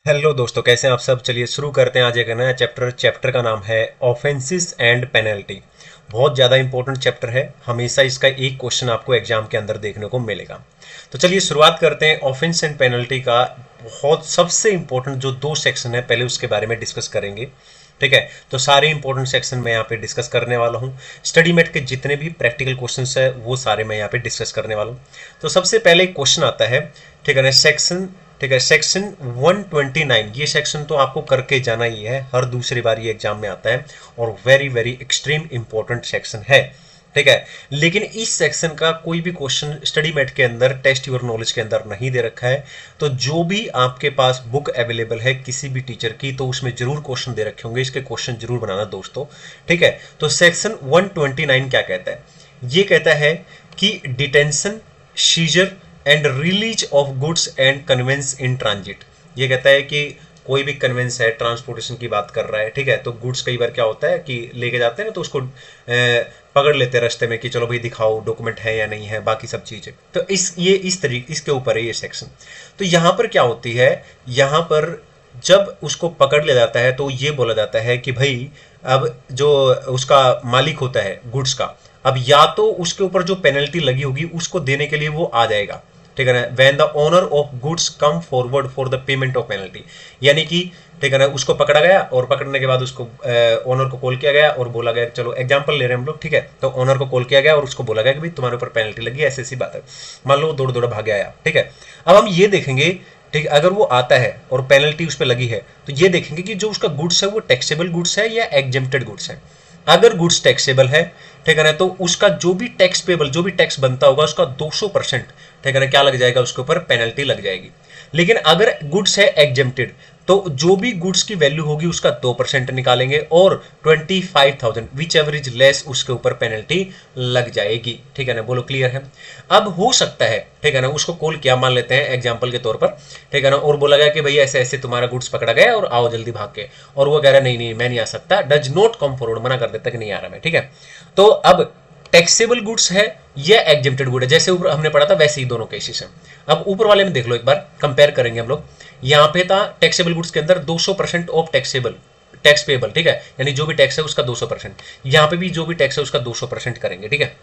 Hello दोस्तों, कैसे हैं आप सब। चलिए शुरू करते हैं आज एक नया चैप्टर का नाम है ऑफेंसेस एंड पेनल्टी। बहुत ज़्यादा इंपॉर्टेंट चैप्टर है, हमेशा इसका एक क्वेश्चन आपको एग्जाम के अंदर देखने को मिलेगा। तो चलिए शुरुआत करते हैं ऑफेंस एंड पेनल्टी का। बहुत सबसे इंपॉर्टेंट जो दो सेक्शन है, पहले उसके बारे में डिस्कस करेंगे। ठीक है, तो सारे इंपॉर्टेंट सेक्शन मैं यहाँ पे डिस्कस करने वाला हूँ। स्टडी मेट के जितने भी प्रैक्टिकल क्वेश्चंस है वो सारे मैं यहाँ पे डिस्कस करने वाला हूँ। तो सबसे पहले एक क्वेश्चन आता है, ठीक है ना, सेक्शन, ठीक है, सेक्शन 129। ये सेक्शन तो आपको करके जाना ही है, हर दूसरी बार ये एग्जाम में आता है और very very extreme important section है। ठीक है, लेकिन इस सेक्शन का कोई भी क्वेश्चन स्टडी मेट के अंदर टेस्ट योर नॉलेज के अंदर नहीं दे रखा है। तो जो भी आपके पास बुक अवेलेबल है किसी भी टीचर की, तो उसमें जरूर क्वेश्चन दे रखे होंगे, इसके क्वेश्चन जरूर बनाना दोस्तों। ठीक है, तो सेक्शन 129 क्या कहता है? ये कहता है कि detention, seizure and release of goods and conveyance in transit. ये कहता है कि कोई भी कन्वेंस है, ट्रांसपोर्टेशन की बात कर रहा है, ठीक है, तो गुड्स कई बार क्या होता है कि लेके जाते हैं ना, तो उसको पकड़ लेते हैं रास्ते में कि चलो भाई दिखाओ डॉक्यूमेंट है या नहीं है, बाकी सब चीजें। तो इस तरीके इसके ऊपर है ये सेक्शन। तो यहां पर क्या होती है, यहां पर जब उसको पकड़ लिया जाता है तो ये बोला जाता है कि भाई अब जो उसका मालिक होता है गुड्स का, अब या तो उसके ऊपर जो पेनल्टी लगी होगी उसको देने के लिए वो आ जाएगा। ठीक है ना, when the owner of goods come forward for the payment of penalty, यानी कि ठीक है ना, उसको पकड़ा गया और पकड़ने के बाद उसको ओनर को कॉल किया गया और बोला गया, चलो एग्जांपल ले रहे हैं हम लोग, ठीक है, तो ओनर को कॉल किया गया और उसको बोला गया कि भाई तुम्हारे ऊपर पेनल्टी लगी, ऐसी ऐसी बात है। मान लो दौड़ दौड़ भाग आया, ठीक है। अब हम ये देखेंगे, ठीक है, अगर वो आता है और पेनल्टी उस पर लगी है तो ये देखेंगे कि जो उसका गुड्स है वो टैक्सेबल गुड्स है या एग्जेम्प्टेड गुड्स है। अगर गुड्स टैक्सेबल है, ठीक है ना, तो उसका जो भी टैक्स पेबल, जो भी टैक्स बनता होगा उसका 200%, ठीक है ना, क्या लग जाएगा, उसके ऊपर पेनल्टी लग जाएगी। लेकिन अगर गुड्स है एग्जेम्प्टेड, तो जो भी गुड्स की वैल्यू होगी उसका 2% निकालेंगे और 25,000 विच एवरेज लेस उसके ऊपर पेनल्टी लग जाएगी। ठीक है ना, बोलो क्लियर है। अब हो सकता है, ठीक है ना, उसको कॉल किया, मान लेते हैं एग्जांपल के तौर पर, ठीक है ना, और बोला गया कि भाई ऐसे ऐसे तुम्हारा गुड्स पकड़ा गया और आओ जल्दी भाग के, और वो कह रहा है नहीं नहीं मैं नहीं आ सकता, डज नॉट कम फॉरवर्ड, मना कर देता कि नहीं आ रहा मैं। ठीक है, तो अब टैक्सेबल गुड्स है या एग्जेम्प्टेड गुड है, जैसे ऊपर हमने पढ़ा था वैसे ही दोनों केसेस हैं। अब ऊपर वाले में देख लो, एक बार कंपेयर करेंगे हम लोग। यहाँ पे था टैक्सेबल गुड्स के अंदर 200% ऑफ टैक्सेबल, टैक्स पेबल, ठीक है, यानी जो भी टैक्स है उसका 200%। यहाँ पे भी जो भी टैक्स है उसका 200% करेंगे। ठीक है,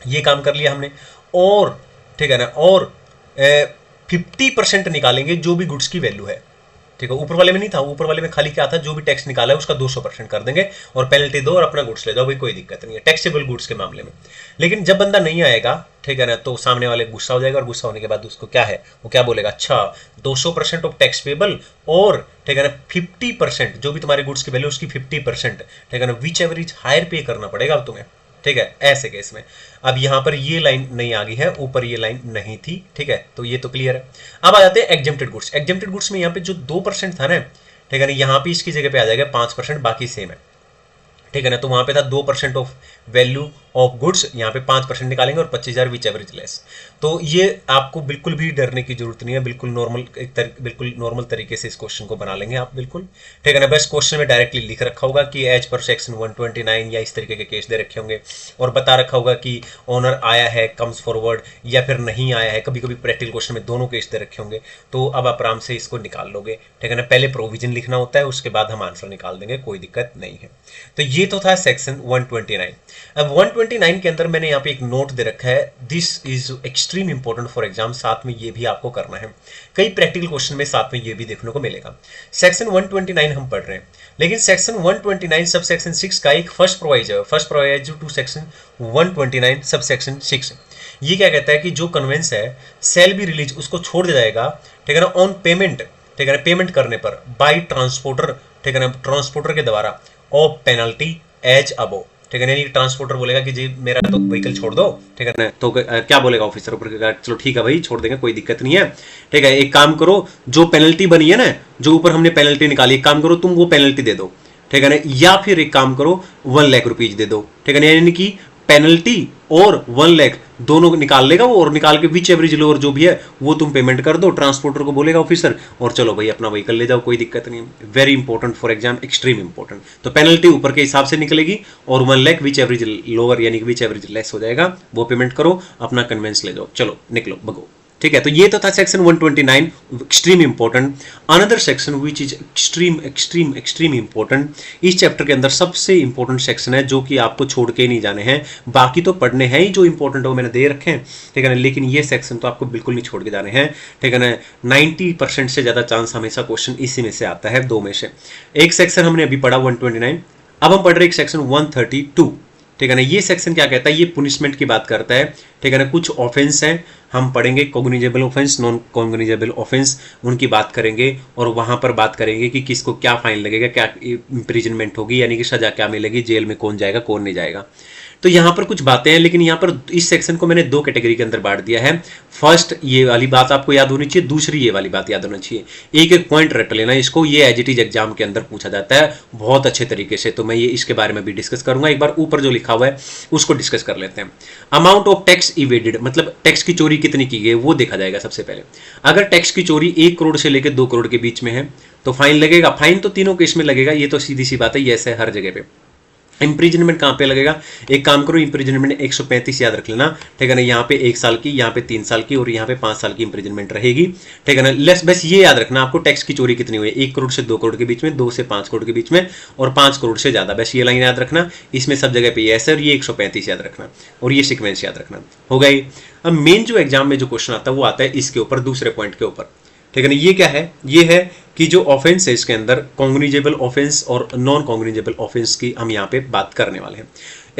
ये काम कर लिया हमने। और ठीक है ना, और 50% निकालेंगे जो भी गुड्स की वैल्यू है। ठीक है, ऊपर वाले में नहीं था, ऊपर वाले में खाली क्या था, जो भी टैक्स निकाला है उसका 200% कर देंगे और पेनल्टी दो और अपना गुड्स ले जाओ, भाई कोई दिक्कत नहीं है टैक्सेबल गुड्स के मामले में। लेकिन जब बंदा नहीं आएगा, ठीक है ना, तो सामने वाले गुस्सा हो जाएगा और गुस्सा होने के बाद उसको क्या है, वो क्या बोलेगा, अच्छा 200% ऑफ टैक्स पेबल और ठीक है ना 50% जो भी तुम्हारे गुड्स की वैल्यू उसकी 50%, ठीक है ना, विच एवरेज हायर पे करना पड़ेगा अब तुम्हें। ठीक है, ऐसे केस में अब यहां पर ये लाइन नहीं आ गई है, ऊपर ये लाइन नहीं थी। ठीक है, तो ये तो क्लियर है। अब आ जाते हैं एग्जेम्प्टेड गुड्स। एग्जेम्प्टेड गुड्स में यहाँ पे जो 2% था ना, ठीक है ना, यहाँ पे इसकी जगह पे आ जाएगा 5%, बाकी सेम है। ठीक है ना, तो वहां पे था 2% ऑफ वैल्यू ऑफ गुड्स, यहाँ पे 5% निकालेंगे और 25,000 विच एवरेज लेस। तो ये आपको बिल्कुल भी डरने की जरूरत नहीं है, बिल्कुल नॉर्मल बिल्कुल नॉर्मल तरीके से इस क्वेश्चन को बना लेंगे आप बिल्कुल। ठीक है ना, बस क्वेश्चन में डायरेक्टली लिख रखा होगा कि एज पर सेक्शन 129 या इस तरीके के केस दे रखे होंगे और बता रखा होगा कि ओनर आया है, कम्स फॉरवर्ड, या फिर नहीं आया है। कभी कभी प्रैक्टिकल क्वेश्चन में दोनों केस दे रखे होंगे, तो अब आप आराम से इसको निकाल लोगे। ठीक है ना, पहले प्रोविजन लिखना होता है, उसके बाद हम आंसर निकाल देंगे, कोई दिक्कत नहीं है। तो ये तो था सेक्शन 129। अब 129 के अंदर मैंने यहाँ पे एक नोट दे रखा है, this is extreme important for exam, साथ में ये भी आपको करना है, कई प्रैक्टिकल क्वेश्चन में साथ में ये भी देखने को मिलेगा। सेक्शन 129 हम पढ़ रहे हैं, लेकिन सेक्शन 129 सब सेक्शन 6 का एक first प्रोवाइजर to section 129 sub section 6। ये क्या कहता है कि जो कन्वेंस है सेल बी रिलीज, उसको छोड़ दिया जाएगा, ठीक है ना, ऑन पेमेंट, ठीक है ना, पेमेंट करने पर बाई ट्रांसपोर्टर, ठीक है ना, ट्रांसपोर्टर के द्वारा, ऑफ पेनल्टी एज अबो। ठीक है ना, ट्रांसपोर्टर बोलेगा कि जी मेरा तो व्हीकल छोड़ दो, ठीक है ना, तो क्या बोलेगा ऑफिसर ऊपर, चलो ठीक है भाई छोड़ देंगे, कोई दिक्कत नहीं है। ठीक है, एक काम करो, जो पेनल्टी बनी है ना, जो ऊपर हमने पेनल्टी निकाली, एक काम करो तुम वो पेनल्टी दे दो। ठीक है ना, या फिर एक काम करो 1 लाख रुपीज दे दो। ठीक है ना, यानी कि पेनल्टी और 1 लाख दोनों निकाल लेगा वो, और निकाल के विच एवरेज लोअर जो भी है वो तुम पेमेंट कर दो, ट्रांसपोर्टर को बोलेगा ऑफिसर, और चलो भाई अपना व्हीकल ले जाओ, कोई दिक्कत नहीं है। Very important for exam, extreme important. तो पेनल्टी ऊपर के हिसाब से निकलेगी और 1 लाख विच एवरेज लोअर यानी कि विच एवरेज लेस हो जाएगा, वो पेमेंट करो, अपना कन्वेंस ले जाओ, चलो निकलो भगो। ठीक है, तो ये तो था section 129, extreme important. Another section which is extreme extreme extreme important, इस चैप्टर के अंदर सबसे इंपॉर्टेंट सेक्शन है जो कि आपको छोड़ के नहीं जाने हैं। बाकी तो पढ़ने हैं ही जो इंपॉर्टेंट है वो मैंने दे रखे हैं, ठीक है ना, लेकिन ये सेक्शन तो आपको बिल्कुल नहीं छोड़ के जाने हैं, ठीक है ना। 90% से ज्यादा चांस हमेशा क्वेश्चन इसी में से आता है, दो में से। एक सेक्शन हमने अभी पढ़ा 129, अब हम पढ़ रहे हैं एक सेक्शन 132, ठीक है ना। ये सेक्शन क्या कहता है, ये पुनिशमेंट की बात करता है, ठीक है ना। कुछ ऑफेंस हैं, हम पढ़ेंगे cognizable offence, non cognizable offence, उनकी बात करेंगे और वहां पर बात करेंगे कि किसको क्या फाइन लगेगा, क्या इंप्रिजनमेंट होगी, यानी कि सजा क्या मिलेगी, जेल में कौन जाएगा कौन नहीं जाएगा। तो यहाँ पर कुछ बातें हैं, लेकिन यहाँ पर इस सेक्शन को मैंने दो कैटेगरी के अंदर बांट दिया है। फर्स्ट ये वाली बात आपको याद होनी चाहिए, दूसरी ये वाली बात याद होनी चाहिए। एक एक पॉइंट रट लेना इसको, ये एज इट इज एग्जाम के अंदर पूछा जाता है बहुत अच्छे तरीके से, तो मैं ये इसके बारे में भी डिस्कस करूंगा। एक बार ऊपर जो लिखा हुआ है उसको डिस्कस कर लेते हैं। अमाउंट ऑफ टैक्स इवेडेड, मतलब टैक्स की चोरी कितनी की गई वो देखा जाएगा सबसे पहले। अगर टैक्स की चोरी 1 करोड़ से लेकर 2 करोड़ के बीच में है तो फाइन लगेगा। फाइन तो तीनों केस में लगेगा, ये तो सीधी सी बात है, ये है हर जगह पे। इंप्रिजनमेंट कहाँ पे लगेगा, एक काम करो, इंप्रिजनमेंट 135 याद रख लेना, ठीक है ना। यहाँ पे 1 साल की, यहाँ पे 3 साल की और यहाँ पे 5 साल की इंप्रिजनमेंट रहेगी, ठीक है ना। लेस बस ये याद रखना आपको, टैक्स की चोरी कितनी हुई, 1 करोड़ से 2 करोड़ के बीच में, 2 से 5 करोड़ के बीच में और 5 करोड़ से ज्यादा, बस ये लाइन याद रखना। इसमें सब जगह पे ये है और ये 135 याद रखना और ये सीक्वेंस याद रखना, हो गई। अब मेन जो एग्जाम में जो क्वेश्चन आता है वो आता है इसके ऊपर, दूसरे पॉइंट के ऊपर, ठीक है ना। ये क्या है, ये है कि जो ऑफेंस है इसके अंदर कॉग्निजेबल ऑफेंस और नॉन कॉग्निजेबल ऑफेंस की हम यहाँ पे बात करने वाले हैं।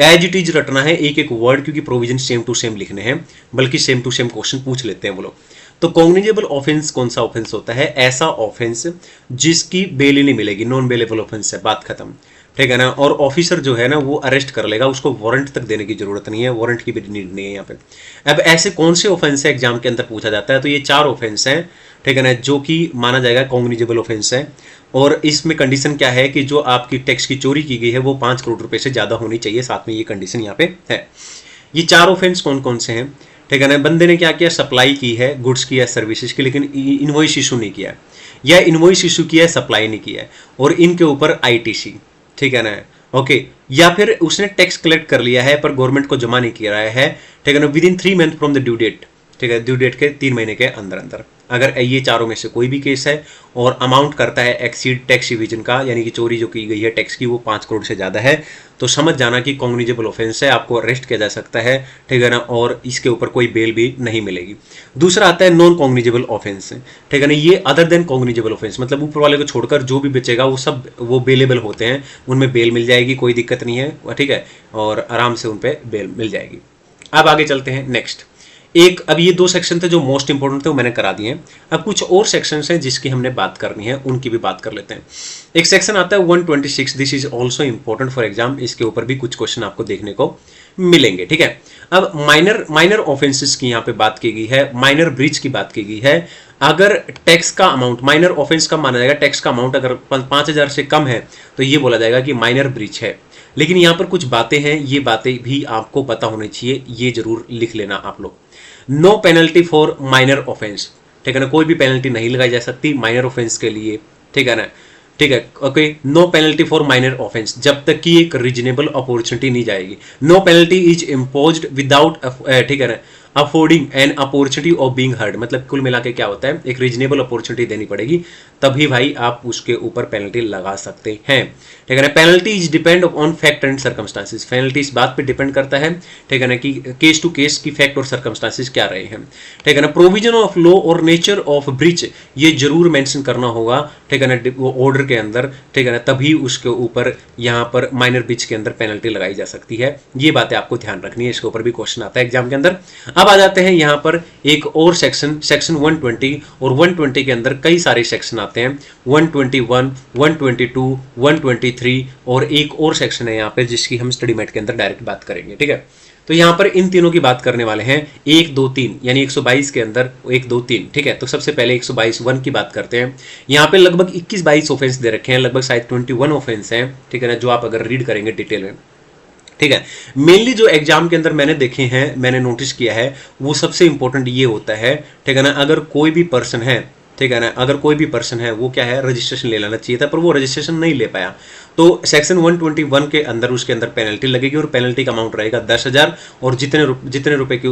एज इट इज रटना है एक एक वर्ड, क्योंकि प्रोविजन सेम टू सेम लिखने हैं, बल्कि सेम टू सेम क्वेश्चन पूछ लेते हैं वो लोग। तो कॉग्निजेबल ऑफेंस कौन सा ऑफेंस होता है, ऐसा ऑफेंस जिसकी बेल ही नहीं मिलेगी, नॉन बेलेबल ऑफेंस है, बात खत्म, ठीक है ना। और ऑफिसर जो है ना वो अरेस्ट कर लेगा, उसको वारंट तक देने की जरूरत नहीं है, वारंट की भी नीड नहीं है यहाँ पे। अब ऐसे कौन से ऑफेंस है एग्जाम के अंदर पूछा जाता है, तो ये 4 ऑफेंस हैं, ठीक है ना, जो कि माना जाएगा कॉग्निजेबल ऑफेंस है। और इसमें कंडीशन क्या है कि जो आपकी टैक्स की चोरी की गई है वो 5 करोड़ रुपए से ज्यादा होनी चाहिए, साथ में ये कंडीशन यहाँ पे है। ये 4 ऑफेंस कौन कौन से हैं, ठीक है ना। बंदे ने क्या किया, सप्लाई की है गुड्स की या सर्विसेज की, लेकिन इनवॉइस इशू नहीं किया, या इनवॉइस इशू किया है सप्लाई नहीं किया है, और इनके ऊपर ITC, ठीक है ना, ओके। या फिर उसने टैक्स कलेक्ट कर लिया है पर गवर्नमेंट को जमा नहीं किया है, ठीक है ना, within 3 month from the due date, ठीक है, ड्यू डेट के 3 महीने के अंदर अंदर। अगर ये चारों में से कोई भी केस है और अमाउंट करता है एक्सीड टैक्स इविजन का, यानी कि चोरी जो की गई है टैक्स की वो 5 करोड़ से ज्यादा है, तो समझ जाना कि कॉग्निजेबल ऑफेंस है, आपको अरेस्ट किया जा सकता है, ठीक है ना, और इसके ऊपर कोई बेल भी नहीं मिलेगी। दूसरा आता है नॉन कॉग्निजेबल ऑफेंस, ठीक है ना, ये अदर देन कॉग्निजेबल ऑफेंस, मतलब ऊपर वाले को छोड़कर जो भी बचेगा वो सब वो बेलेबल होते हैं, उनमें बेल मिल जाएगी, कोई दिक्कत नहीं है, ठीक है, और आराम से उन पर बेल मिल जाएगी। अब आगे चलते हैं नेक्स्ट। एक अब ये 2 सेक्शन थे जो मोस्ट इंपोर्टेंट थे वो मैंने करा दिए हैं। अब कुछ और सेक्शंस हैं जिसकी हमने बात करनी है, उनकी भी बात कर लेते हैं। एक सेक्शन आता है 126, this is also important for exam, इसके ऊपर भी कुछ क्वेश्चन आपको देखने को मिलेंगे, ठीक है। अब माइनर ऑफेंसेस की यहाँ पे बात की गई है, माइनर ब्रीच की बात की गई है। अगर टैक्स का अमाउंट, माइनर ऑफेंस कब माना जाएगा, टैक्स का अमाउंट अगर 5000 से कम है तो ये बोला जाएगा कि माइनर ब्रीच है। लेकिन यहाँ पर कुछ बातें हैं, ये बातें भी आपको पता होनी चाहिए, ये जरूर लिख लेना आप लोग। No penalty for minor offence, ठीक है ना, कोई भी पेनल्टी नहीं लगाई जा सकती माइनर ऑफेंस के लिए, ठीक है ना, ठीक है, okay. No penalty for minor offence जब तक कि एक रीजनेबल अपॉर्चुनिटी नहीं जाएगी। No penalty is imposed without, ठीक है ना, affording an opportunity of being heard, मतलब कुल मिला के क्या होता है, एक रीजनेबल अपॉर्चुनिटी देनी पड़ेगी, तभी भाई आप उसके ऊपर पेनल्टी लगा सकते हैं, ठीक है ना। Penalty is depend on fact and circumstances, penalty इस बात पे डिपेंड करता है, ठीक है ना, कि केस टू केस की फैक्ट और सर्कमस्टांसिस क्या रहे हैं, ठीक है ना। प्रोविजन ऑफ लॉ और नेचर ऑफ ब्रीच ये जरूर मेंशन करना होगा, ठीक है ना, वो ऑर्डर के अंदर, ठीक है ना, तभी उसके ऊपर यहाँ पर माइनर ब्रीच के अंदर पेनल्टी लगाई जा सकती है। ये बातें आपको ध्यान रखनी है, इसके ऊपर भी क्वेश्चन आता है एग्जाम के अंदर। अब आ जाते हैं यहाँ पर एक और सेक्शन 120, और 120 के अंदर कई सारे सेक्शन आते हैं, 121, 122, 123 और एक और सेक्शन है यहाँ पे जिसकी हम स्टडी मेट के अंदर डायरेक्ट बात करेंगे, ठीक है। तो यहाँ पर इन तीनों की बात करने वाले हैं, 1, 2, 3, यानी 122 के अंदर 1, 2, 3, ठीक है। तो सबसे पहले 122(1) की बात करते हैं। यहाँ पे लगभग 21-22 ऑफेंस दे रखे हैं, लगभग शायद 21 ऑफेंस हैं, ठीक है ना, जो आप अगर रीड करेंगे डिटेल में, ठीक है। मेनली जो एग्जाम के अंदर मैंने देखे हैं, मैंने नोटिस किया है, वो सबसे इंपॉर्टेंट ये होता है, ठीक है ना, अगर कोई भी पर्सन है, ठीक है ना। अगर कोई भी पर्सन है वो क्या है, रजिस्ट्रेशन ले लेना चाहिए था पर वो रजिस्ट्रेशन नहीं ले पाया, तो सेक्शन 121 के अंदर उसके अंदर पेनल्टी लगेगी और पेनल्टी का अमाउंट रहेगा 10,000 और जितने रुपए की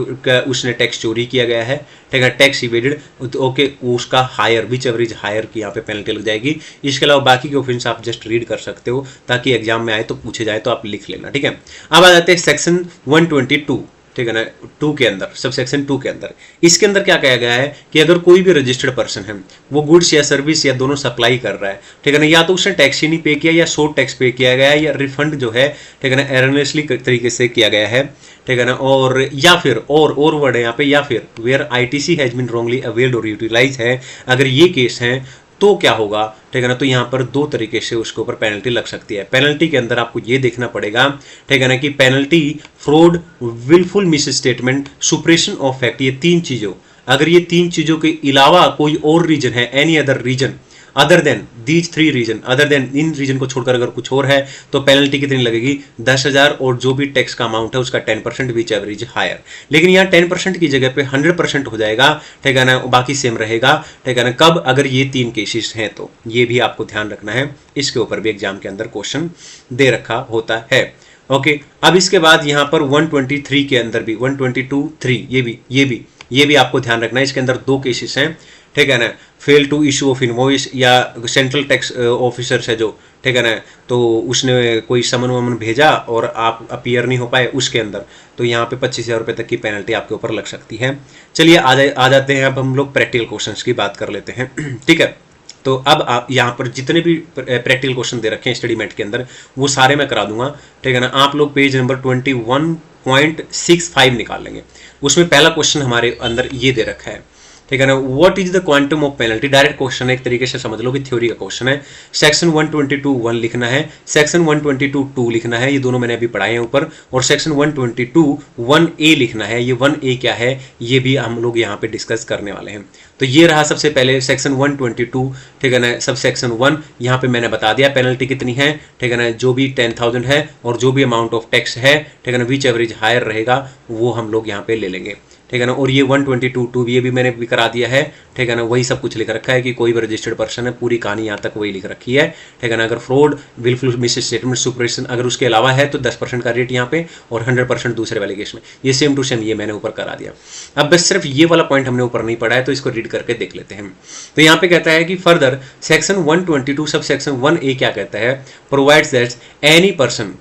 उसने टैक्स चोरी किया गया है, ठीक है, टैक्स इवेडेड, ओके, उसका हायर विच एवरेज हायर की यहाँ पे पेनल्टी लग जाएगी। इसके अलावा बाकी के ऑफेंस आप जस्ट रीड कर सकते हो ताकि एग्जाम में आए तो पूछे जाए तो आप लिख लेना, ठीक है। अब आ जाते हैं सेक्शन 122, ठीक है ना, 2 के अंदर, सब सेक्शन 2 के अंदर। इसके अंदर क्या कहा गया है कि अगर कोई भी रजिस्टर्ड पर्सन है वो गुड्स या सर्विस या दोनों सप्लाई कर रहा है, ठीक है ना, या तो उसने टैक्स ही नहीं पे किया या शॉर्ट टैक्स पे किया गया है या रिफंड जो है, ठीक है ना, एरनेसली तरीके से किया गया है, ठीक है ना, और या फिर और वर्ड है यहाँ पे, या फिर where ITC has been wrongly availed और यूटिलाइज है, अगर ये केस है तो क्या होगा, ठीक है ना। तो यहाँ पर 2 तरीके से उसके ऊपर पेनल्टी लग सकती है। पेनल्टी के अंदर आपको ये देखना पड़ेगा, ठीक है ना, कि penalty, fraud, wilful misstatement, suppression of fact, ये 3 चीजों, अगर ये 3 चीजों के अलावा कोई और रीजन है, any other reason other than these 3 reason, other than इन रीजन को छोड़कर अगर कुछ और है तो पेनल्टी कितनी लगेगी, 10,000 और जो भी टैक्स का अमाउंट है उसका 10% विच एवरेज हायर। लेकिन यहाँ 10% की जगह पे 100% हो जाएगा, ठीक है ना, बाकी सेम रहेगा, ठीक है ना। कब, अगर ये 3 केसेस हैं तो ये भी आपको ध्यान रखना है, इसके ऊपर भी एग्जाम के अंदर क्वेश्चन दे रखा होता है। ओके, अब इसके बाद यहाँ पर 123 के अंदर भी 122(3) ये भी आपको ध्यान रखना है। इसके अंदर 2 केसेस हैं, ठीक है ना, fail to issue of invoice, या सेंट्रल टैक्स ऑफिसर है जो, ठीक है ना, तो उसने कोई समन वमन भेजा और आप अपीयर नहीं हो पाए उसके अंदर, तो यहाँ पे 25,000 रुपये तक की पेनल्टी आपके ऊपर लग सकती है। चलिए आ जाते हैं, अब हम लोग प्रैक्टिकल क्वेश्चंस की बात कर लेते हैं, ठीक है। तो अब आप यहाँ पर जितने भी प्रैक्टिकल क्वेश्चन दे रखे हैं स्टडी मेट के अंदर वो सारे मैं करा दूंगा, ठीक है ना। आप लोग पेज नंबर 21.65 निकाल लेंगे, उसमें पहला क्वेश्चन हमारे अंदर ये दे रखा है, ठीक है ना, what is the quantum of penalty. Direct question है, एक तरीके से समझ लो कि थ्योरी का क्वेश्चन है। सेक्शन 122(1) लिखना है, सेक्शन 122(2) लिखना है, ये दोनों मैंने अभी पढ़ाए हैं ऊपर, और सेक्शन 122(1)(a) लिखना है। ये 1A क्या है ये भी हम लोग यहाँ पे डिस्कस करने वाले हैं। तो ये रहा सबसे पहले सेक्शन 122, ठीक है ना, सब सेक्शन 1, यहाँ पे मैंने बता दिया पेनल्टी कितनी है, ठीक है ना, जो भी 10,000 है और जो भी अमाउंट ऑफ टैक्स है, ठीक है ना, विच एवरेज हायर रहेगा वो हम लोग यहाँ पे ले लेंगे, ठीक है ना। और ये 122(2) ये भी मैंने भी करा दिया है, ठीक है ना, वही सब कुछ लिख रखा है कि कोई भी रजिस्टर्ड पर्सन है, पूरी कहानी यहाँ तक वही लिख रखी है, ठीक है ना। अगर फ्रॉड, विलफुल मिस स्टेटमेंट, सुप्रेशन अगर उसके अलावा है तो 10% का रेट यहाँ पे और 100% दूसरे वाले केस में, ये सेम टू सेम ये मैंने ऊपर करा दिया। अब बस सिर्फ ये वाला पॉइंट हमने ऊपर नहीं पढ़ा है तो इसको रीड करके देख लेते हैं। तो यहाँ पे कहता है कि further section 122 sub section 1A क्या कहता है, प्रोवाइड्स दैट एनी पर्सन,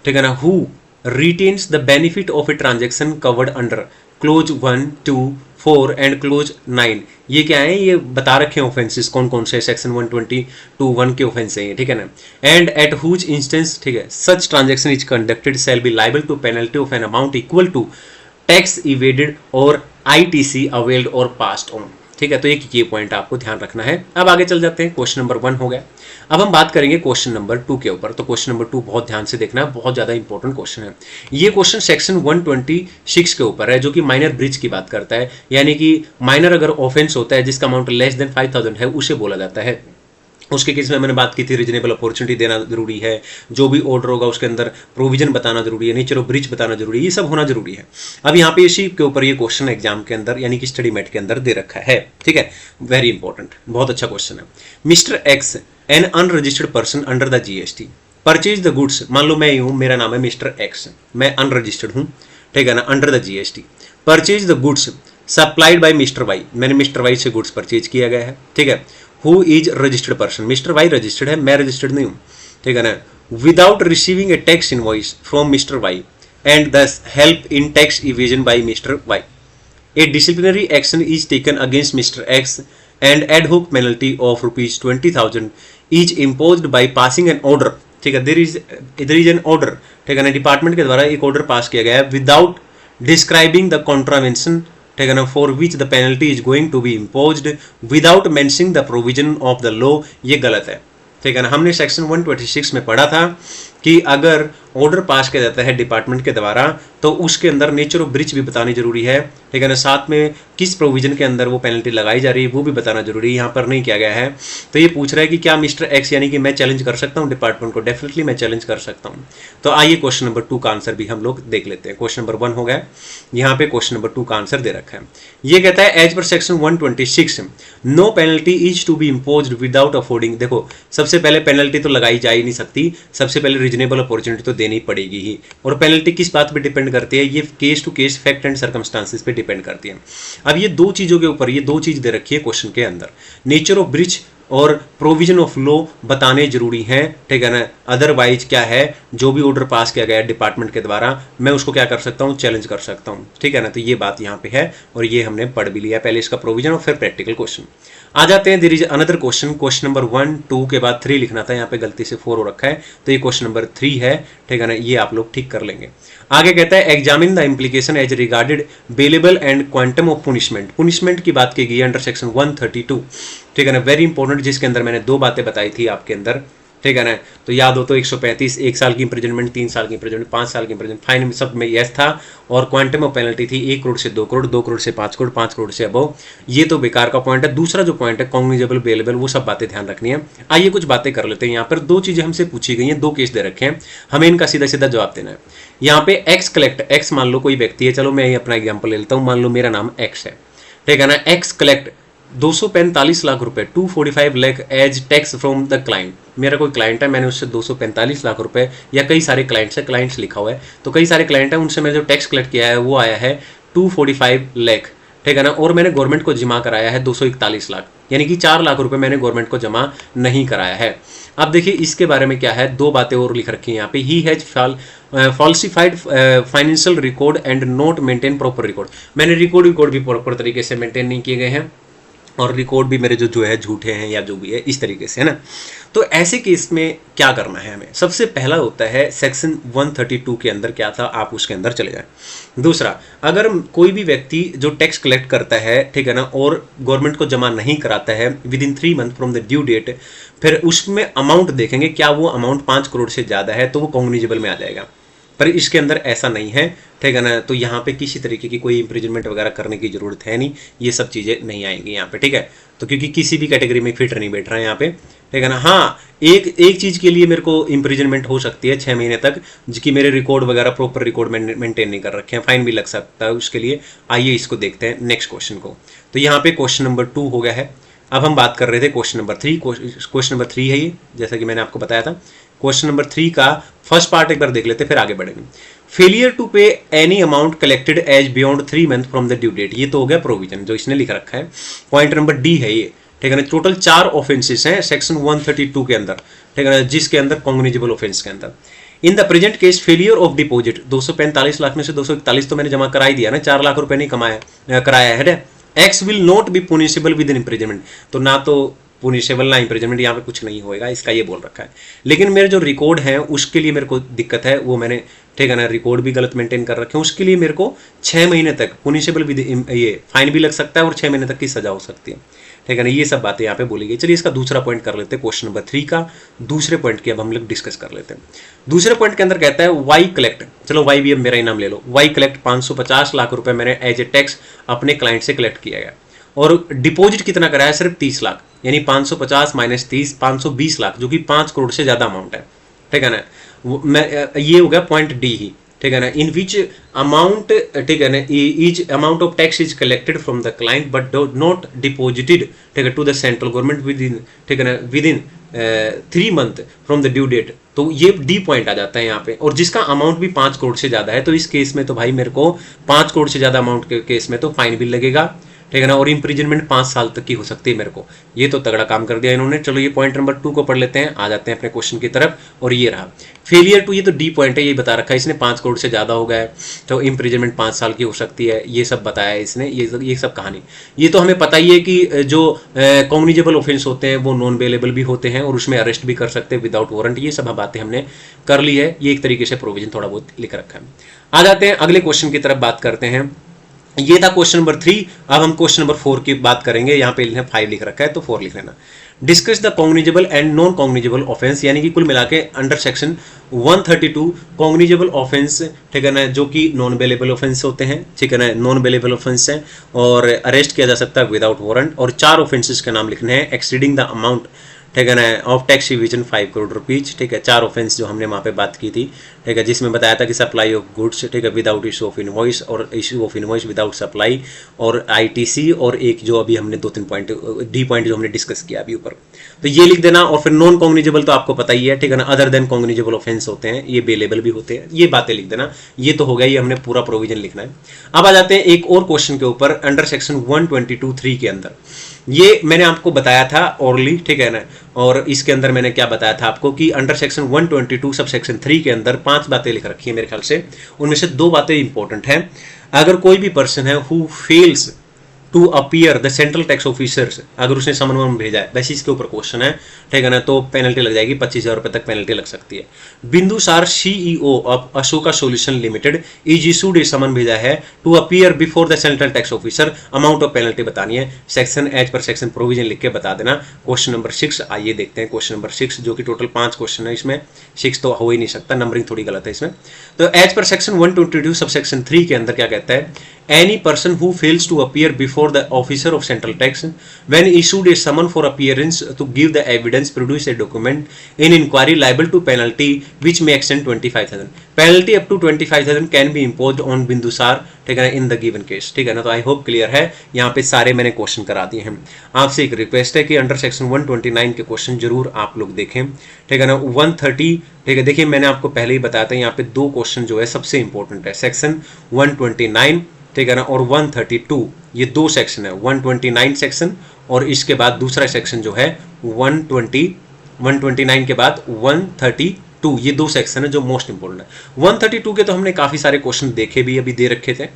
ठीक है ना, who retains the benefit of a transaction covered under close 1, 2, 4 and close 9, ये क्या है, ये बता रखे हैं ऑफेंसेस कौन कौन से सेक्शन 122(1) के ऑफेंस हैं, ठीक है ना। एंड एट हुज इंस्टेंस, ठीक है, such transaction is conducted shall be liable to penalty of an amount equal to tax evaded और ITC अवेल्ड और पास्ड ऑन, ठीक है। तो एक ये पॉइंट आपको ध्यान रखना है। अब आगे चल जाते हैं, क्वेश्चन नंबर 1 हो गया। अब हम बात करेंगे क्वेश्चन नंबर 2 के ऊपर। तो क्वेश्चन नंबर 2 बहुत ध्यान से देखना है, बहुत ज्यादा इंपॉर्टेंट क्वेश्चन है। ये क्वेश्चन सेक्शन 126 के ऊपर है जो कि माइनर ब्रीच की बात करता है, यानी कि माइनर अगर ऑफेंस होता है जिसका अमाउंट लेस देन 5,000 है उसे बोला जाता है। उसके केस में मैंने बात की थी रीजनेबल अपॉर्चुनिटी देना जरूरी है, जो भी ऑर्डर होगा उसके अंदर प्रोविजन बताना जरूरी है, नेचर ऑफ ब्रीच बताना जरूरी है, ये सब होना जरूरी है। अब यहाँ पे इसी के ऊपर ये क्वेश्चन एग्जाम के अंदर यानी कि स्टडी मेट के अंदर दे रखा है, ठीक है, वेरी इंपॉर्टेंट, बहुत अच्छा क्वेश्चन है। Mister x N unregistered person under the GST purchase the goods, मान लो मैं ही हूँ, मेरा नाम है मिस्टर एक्स, मैं अनरजिस्टर्ड हूँ, ठीक है ना, under the GST purchase the goods supplied by Mr Y, मैंने मिस्टर वाई से गुड्स परचेज किया गया है, ठीक है। Who is registered person, Mr Y registered है, मैं रजिस्टर्ड नहीं हूँ, ठीक है ना। Without receiving a tax invoice from Mr Y and this help in tax evasion by Mr Y, a disciplinary action is taken against Mr X and ad hoc penalty of ₹20,000 is imposed by passing an order, ठीक है, there is an order, ठीक है ना, department के द्वारा एक order pass किया गया है विदाउट डिस्क्राइबिंग द कॉन्ट्रावेंशन, ठीक है ना, for which the penalty is going to be imposed without mentioning the provision of the law, ये गलत है, ठीक है ना। हमने सेक्शन 126 में पढ़ा था कि अगर ऑर्डर पास किया जाता है डिपार्टमेंट के द्वारा, तो उसके अंदर नेचर ऑफ ब्रीच भी बतानी जरूरी है, ठीक है ना। साथ में किस प्रोविजन के अंदर वो पेनल्टी लगाई जा रही है वो भी बताना जरूरी है, यहाँ पर नहीं किया गया है। तो ये पूछ रहा है कि क्या मिस्टर एक्स यानी कि मैं चैलेंज कर सकता हूँ डिपार्टमेंट को, डेफिनेटली मैं चैलेंज कर सकता हूँ। तो आइए क्वेश्चन नंबर 2 का आंसर भी हम लोग देख लेते हैं। क्वेश्चन नंबर 1 हो गया, यहाँ पे क्वेश्चन नंबर 2 का आंसर दे रखा है। ये कहता है as per section 126 no penalty is to be imposed without affording. देखो सबसे पहले पेनल्टी तो लगाई जा ही नहीं सकती, सबसे पहले रीजनेबल अपॉर्चुनिटी तो देनी पड़ेगी ही। और पेनल्टी किस बात पे डिपेंड करती है, ये case to case fact and circumstances पे डिपेंड करती है। अब ये दो चीजों के ऊपर, ये दो चीज दे रखी है क्वेश्चन के अंदर, नेचर ऑफ ब्रीच और प्रोविजन ऑफ लॉ बताने जरूरी हैं, ठीक है ना। अदरवाइज क्या है, जो भी ऑर्डर पास किया गया है डिपार्टमेंट के द्वारा, मैं उसको क्या कर सकता हूं, चैलेंज कर सकता हूं, ठीक है ना। तो ये बात यहाँ पे है और ये हमने पढ़ भी लिया पहले इसका प्रोविजन और फिर प्रैक्टिकल क्वेश्चन। आ जाते हैं there is another question, question number 1 2 के बाद 3 लिखना था, यहाँ पे गलती से 4 हो रखा है, तो ये क्वेश्चन नंबर 3 है, ठीक है ना। ये आप लोग ठीक कर लेंगे। आगे कहता है examine the implication as regarded bailable and quantum of punishment. Punishment की बात की गई है अंडर सेक्शन 132, ठीक है ना, वेरी इंपॉर्टेंट, जिसके अंदर मैंने 2 बातें बताई थी आपके अंदर, ठीक है ना। तो याद हो तो 135 1 साल की इंप्रिजनमेंट, 3 साल की इंप्रिजनमेंट, 5 साल की इंप्रिजनमेंट, फाइन सब में यस था। और क्वांटम ऑफ पेनल्टी थी 1 करोड़ से 2 करोड़, 2 करोड़ से 5 करोड़, 5 करोड़ से अबव। ये तो बेकार का पॉइंट है। दूसरा जो पॉइंट है कॉग्निजेबल बेलेबल, वो सब बातें ध्यान रखनी है। आइए कुछ बातें कर लेते हैं। यहाँ पर 2 चीजें हमसे पूछी गई हैं, 2 केस दे रखे हैं, हमें इनका सीधा सीधा जवाब देना है। यहाँ पे एक्स कलेक्ट, एक्स मान लो कोई व्यक्ति है, चलो मैं अपना एग्जाम्पल ले लेता हूँ, मान लो मेरा नाम एक्स है, ठीक है ना। एक्स कलेक्ट 245 लाख रुपए 245 lakh as tax from the client. मेरा कोई क्लाइंट है, मैंने उससे 245 लाख रुपए, या कई सारे क्लाइंट्स है, क्लाइंट्स लिखा हुआ है, तो कई सारे क्लाइंट है, उनसे मैंने जो टैक्स कलेक्ट किया है वो आया है 245 लाख, ठीक है ना। और मैंने गवर्नमेंट को जमा कराया है 241 लाख, यानी कि 4 लाख रुपए मैंने गवर्नमेंट को जमा नहीं कराया है। अब देखिए इसके बारे में क्या है, 2 बातें और लिख रखी हैं यहाँ पे। He has falsified financial record and not maintain proper record. मैंने रिकॉर्ड भी प्रॉपर तरीके से मेंटेन नहीं किए गए हैं, और रिकॉर्ड भी मेरे जो है झूठे हैं या जो भी है इस तरीके से, है ना। तो ऐसे केस में क्या करना है हमें, सबसे पहला होता है सेक्शन 132 के अंदर क्या था, आप उसके अंदर चले जाएं। दूसरा, अगर कोई भी व्यक्ति जो टैक्स कलेक्ट करता है, ठीक है ना, और गवर्नमेंट को जमा नहीं कराता है within 3 month from the due date, फिर उसमें अमाउंट देखेंगे, क्या वो अमाउंट 5 करोड़ से ज़्यादा है तो वो कॉग्निजेबल में आ जाएगा। पर इसके अंदर ऐसा नहीं है, ठीक है ना। तो यहाँ पे किसी तरीके की कोई इंप्रिजनमेंट वगैरह करने की जरूरत है नहीं, ये सब चीज़ें नहीं आएंगी यहाँ पे, ठीक है। तो क्योंकि किसी भी कैटेगरी में फिट नहीं बैठ रहा है यहाँ पे, ठीक है ना। हाँ, एक चीज़ के लिए मेरे को इंप्रिजनमेंट हो सकती है 6 महीने तक, जिसकी मेरे रिकॉर्ड वगैरह प्रॉपर रिकॉर्ड मेंटेन नहीं कर रखे हैं, फाइन भी लग सकता है उसके लिए। आइए इसको देखते हैं नेक्स्ट क्वेश्चन को। तो यहाँ पे क्वेश्चन नंबर 2 हो गया है। अब हम बात कर रहे थे क्वेश्चन नंबर 3, क्वेश्चन नंबर 3 है ये, जैसा कि मैंने आपको बताया था। क्वेश्चन नंबर 3 का फर्स्ट पार्ट एक बार देख लेते हैं, फिर आगे बढ़ेंगे। Failure to pay any amount collected as beyond 3 month from the due date, ये तो हो गया प्रोविजन जो इसने लिख रखा है। पॉइंट नंबर डी है ये, ठीक है ना। टोटल 4 ऑफेंसेस हैं सेक्शन 132 के अंदर, ठीक है ना, जिसके अंदर कॉग्निजेबल ऑफेंस के अंदर। In the present case failure of deposit, 245 lakh में से 241 तो मैंने जमा करा ही दिया ना, 4 लाख रुपए नहीं कराया है। X will not be punishable with in imprisonment, तो ना तो पुनिशेबल ना इम्प्रिजनमेंट, यहाँ पे कुछ नहीं होएगा, इसका ये बोल रखा है। लेकिन मेरे जो रिकॉर्ड है उसके लिए मेरे को दिक्कत है, वो मैंने, ठीक है ना, रिकॉर्ड भी गलत मेंटेन कर रखे हैं, उसके लिए मेरे को 6 महीने तक पुनिशेबल विद ये फाइन भी लग सकता है और 6 महीने तक की सजा हो सकती है, ठीक है ना। ये सब बातें यहाँ पे बोली गई। चलिए इसका दूसरा पॉइंट कर लेते हैं, क्वेश्चन नंबर 3 का दूसरे पॉइंट की अब हम लोग डिस्कस कर लेते हैं। दूसरे पॉइंट के अंदर कहता है वाई कलेक्ट, चलो वाई भी अब मेरा ही नाम ले लो, वाई कलेक्ट 550 लाख रुपए मैंने एज ए टैक्स अपने क्लाइंट से कलेक्ट किया गया, और डिपॉजिट कितना कराया, सिर्फ 30 लाख, यानी 550 माइनस 30 520 लाख, जो कि 5 करोड़ से ज्यादा अमाउंट है, ठीक है ना। ये हो गया पॉइंट डी ही, ठीक है ना। इन विच अमाउंट, ठीक है ना, each amount of tax is collected from the client but not deposited, ठीक है, to the central government within, ठीक है ना, within 3 month from the due date. तो ये डी पॉइंट आ जाता है यहाँ पे, और जिसका अमाउंट भी 5 करोड़ से ज्यादा है, तो इस केस में तो भाई मेरे को 5 करोड़ से ज्यादा अमाउंट के केस में तो फाइन भी लगेगा, ठीक है ना, और इंप्रिजनमेंट 5 साल तक की हो सकती है मेरे को। ये तो तगड़ा काम कर दिया इन्होंने। चलो ये पॉइंट नंबर 2 को पढ़ लेते हैं, आ जाते हैं अपने क्वेश्चन की तरफ। और ये रहा फेलियर टू, ये तो डी पॉइंट है, ये बता रखा है इसने, 5 करोड़ से ज्यादा हो गया है तो इंप्रिजनमेंट 5 साल की हो सकती है, ये सब बताया है इसने। ये सब कहानी, ये तो हमें पता ही है कि जो कॉग्निजेबल ऑफेंस होते हैं वो नॉन बेलेबल भी होते हैं, और उसमें अरेस्ट भी कर सकते हैं विदाउट वारंट। ये सब बातें हमने कर ली है, ये एक तरीके से प्रोविजन थोड़ा बहुत लिख रखा है। आ जाते हैं अगले क्वेश्चन की तरफ, बात करते हैं। ये था क्वेश्चन नंबर 3। अब हम क्वेश्चन नंबर 4 की बात करेंगे। यहाँ पे 5 लिख रखा है तो 4 लिख लेना। Discuss the cognizable and non cognizable offence, यानी कि कुल मिला के अंडर सेक्शन 132 कॉग्निजेबल ऑफेंस, ठीक है ना, जो कि नॉन बेलेबल ऑफेंस होते हैं, ठीक है ना, नॉन बेलेबल ऑफेंस है और अरेस्ट किया जा सकता है विदाउट वारंट। और 4 ऑफेंसेस के नाम लिखने हैं। एक्सीडिंग द अमाउंट, ठीक है ना, of tax evasion 5 crore rupees, ठीक है। 4 ऑफेंस जो हमने वहाँ पे बात की थी, ठीक है, जिसमें बताया था कि सप्लाई ऑफ गुड्स, ठीक है, विदाउट इशू ऑफ इनवॉइस और issue of invoice without supply और आईटीसी, और एक जो अभी हमने 2-3 पॉइंट डी पॉइंट जो हमने डिस्कस किया अभी ऊपर, तो ये लिख देना। और फिर नॉन कॉग्निजेबल तो आपको पता ही है, ठीक है ना, अदर देन कॉग्निजेबल ऑफेंस होते हैं, ये बेलेबल भी होते हैं, ये बातें लिख देना। ये तो हो गया, ये हमने पूरा प्रोविजन लिखना है। अब आ जाते हैं एक और क्वेश्चन के ऊपर अंडर सेक्शन 122(3) के अंदर। ये मैंने आपको बताया था ओरली, ठीक है ना, और इसके अंदर मैंने क्या बताया था आपको कि अंडर सेक्शन 122 सब सेक्शन 3 के अंदर 5 बातें लिख रखी है मेरे ख्याल से, उनमें से 2 बातें इंपॉर्टेंट हैं। अगर कोई भी पर्सन है who fails to appear the central tax officers, अगर उसने समन भेजा है, वैसे इसके ऊपर क्वेश्चन है, ठीक है ना, तो पेनल्टी लग जाएगी, 25,000 रुपए तक पेनल्टी लग सकती है। Bindusar CEO of Ashoka solution limited is issued a summon भेजा है to appear before the central tax officer, amount of penalty बतानी है, section as per section provision लिख के बता देना। क्वेश्चन नंबर 6 आइए देखते हैं। क्वेश्चन नंबर 6 जो कि टोटल 5 क्वेश्चन है, इसमें 6 तो हो ही नहीं सकता, नंबरिंग थोड़ी गलत है इसमें। तो as per section 122 sub section 3 के अंदर क्या कहता है, any person who fails to appear before the officer of central tax when issued a summon for appearance to give the evidence, produce a document in inquiry liable to penalty which may extend 25,000, penalty up to 25,000 can be imposed on Bindusar, ठीक है ना, in the given case, ठीक है ना। तो I hope clear है, यहाँ पे सारे मैंने क्वेश्चन करा दिए हैं। आपसे एक रिक्वेस्ट है कि अंडर सेक्शन 129 के क्वेश्चन जरूर आप लोग देखें, ठीक है ना। 130, ठीक है, देखिए मैंने आपको पहले ही बताया था, यहाँ पे 2 क्वेश्चन जो है सबसे इंपॉर्टेंट है, सेक्शन 129, ठीक है ना, और 132, ये 2 सेक्शन है, 129 सेक्शन और इसके बाद दूसरा सेक्शन जो है 129 के बाद 132, ये 2 सेक्शन है जो मोस्ट इंपोर्टेंट है। 132 के तो हमने काफी सारे क्वेश्चन देखे भी, अभी दे रखे थे,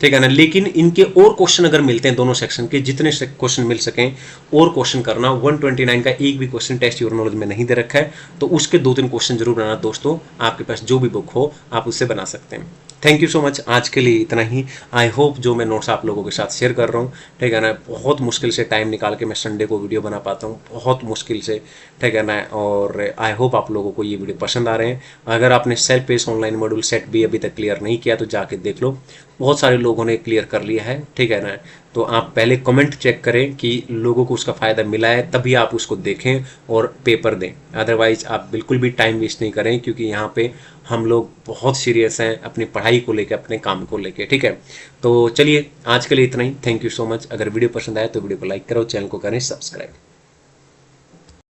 ठीक है ना, लेकिन इनके और क्वेश्चन अगर मिलते हैं दोनों सेक्शन के, जितने क्वेश्चन मिल सकें और क्वेश्चन करना। 129 का एक भी क्वेश्चन टेस्ट योर नॉलेज में नहीं दे रखा है, तो उसके 2-3 क्वेश्चन जरूर बनाना दोस्तों, आपके पास जो भी बुक हो आप उससे बना सकते हैं। थैंक यू सो मच, आज के लिए इतना ही। आई होप जो मैं नोट्स आप लोगों के साथ शेयर कर रहा हूँ, ठीक है ना, बहुत मुश्किल से टाइम निकाल के मैं संडे को वीडियो बना पाता हूँ, बहुत मुश्किल से, ठीक है ना, और आई होप आप लोगों को ये वीडियो पसंद आ रहे हैं। अगर आपने self pace online module set भी अभी तक क्लियर नहीं किया तो जाके देख लो, बहुत सारे लोगों ने क्लियर कर लिया है, ठीक है ना। तो आप पहले कमेंट चेक करें कि लोगों को उसका फ़ायदा मिला है, तभी आप उसको देखें और पेपर दें, अदरवाइज आप बिल्कुल भी टाइम वेस्ट नहीं करें, क्योंकि यहाँ पे हम लोग बहुत सीरियस हैं अपनी पढ़ाई को लेकर, अपने काम को लेकर, ठीक है। तो चलिए आज के लिए इतना ही, थैंक यू सो मच। अगर वीडियो पसंद आए तो वीडियो को लाइक करो, चैनल को करें सब्सक्राइब।